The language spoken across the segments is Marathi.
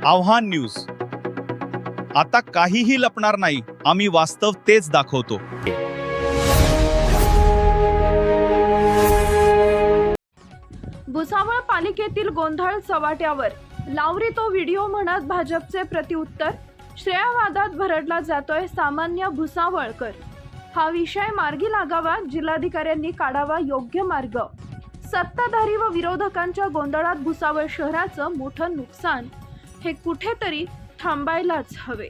आव्हान न्यूज. आता काहीही लपणार नाही, आम्ही वास्तव तेच दाखवतो. भुसावळ पालिकेतील गोंधळ चव्हाट्यावर. लावरी तो व्हिडिओ म्हणत भाजपचे प्रत्युत्तर. श्रेयवादात भरडला जातोय सामान्य भुसावळकर. हा विषय मार्गी लागावा, जिल्हाधिकाऱ्यांनी काढावा योग्य मार्ग. सत्ताधारी व विरोधकांच्या गोंधळात भुसावळ शहराचं मोठं नुकसान हे कुठेतरी थांबायलाच हवे.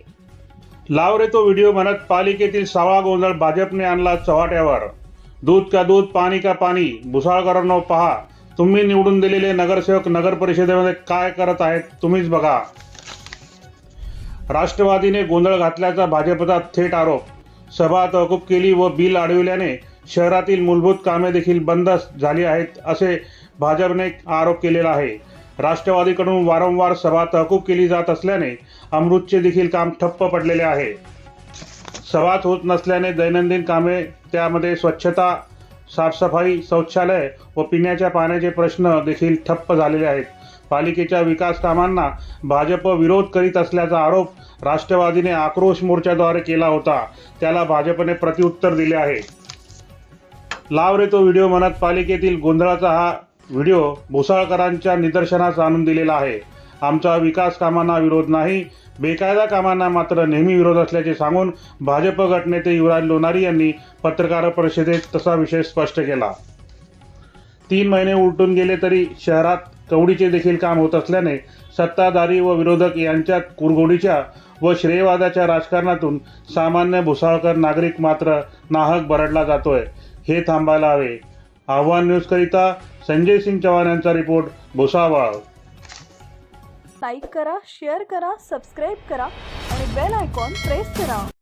लाव रे तो व्हिडिओ म्हणत पालिकेतील सावा गोंधळ भाजपने आणला चव्हाट्यावर. दूध का दूध, पाणी का पाणी. भुसावळकरांनो पहा, तुम्ही निवडून दिलेले नगरसेवक नगर परिषदेमध्ये काय करत आहेत तुम्हीच बघा. राष्ट्रवादीने गोंधळ घातल्याचा भाजपचा थेट आरोप. सभा तहकूब केली व बिल अडविल्याने शहरातील मूलभूत कामे देखील बंद झाली आहेत असे भाजपने आरोप केलेला आहे. राष्ट्रवादीकडून वारंवार सभा तहकूब केली जात असल्याने अमृतचे देखील काम ठप्प पडलेले आहे. सभाच होत नसल्याने दैनंदिन कामे, त्यामध्ये स्वच्छता, साफसफाई, शौचालय व पिण्याच्या पाण्याचे प्रश्न देखील ठप्प झालेले आहेत. पालिकेच्या विकास कामांना भाजप विरोध करीत असल्याचा आरोप राष्ट्रवादीने आक्रोश मोर्चाद्वारे केला होता. त्याला भाजपने प्रत्युत्तर दिले आहे. लाव रे तो व्हिडिओ म्हणत पालिकेतील गोंधळाचा हा व्हिडिओ भुसावळकरांच्या निदर्शनास आणून दिलेला आहे. आमचा विकास कामांना विरोध नाही, बेकायदा कामांना मात्र नेहमी विरोध असल्याचे सांगून भाजप गटनेते युवराज लोणारी यांनी पत्रकार परिषदेत तसा विषय स्पष्ट केला. 3 महिने उलटून गेले तरी शहरात कवडीचे देखील काम होत असल्याने सत्ताधारी व विरोधक यांच्यात कुरघोडीच्या व श्रेयवादाच्या राजकारणातून सामान्य भुसावळकर नागरिक मात्र नाहक भरडला जातोय. हे थांबायला हवे. आव्हान न्यूज करिता संजय सिंग चव्हाण यांचा रिपोर्ट, भुसावळ. लाईक करा, शेअर करा, सबस्क्राईब करा आणि बेल आयकॉन प्रेस करा.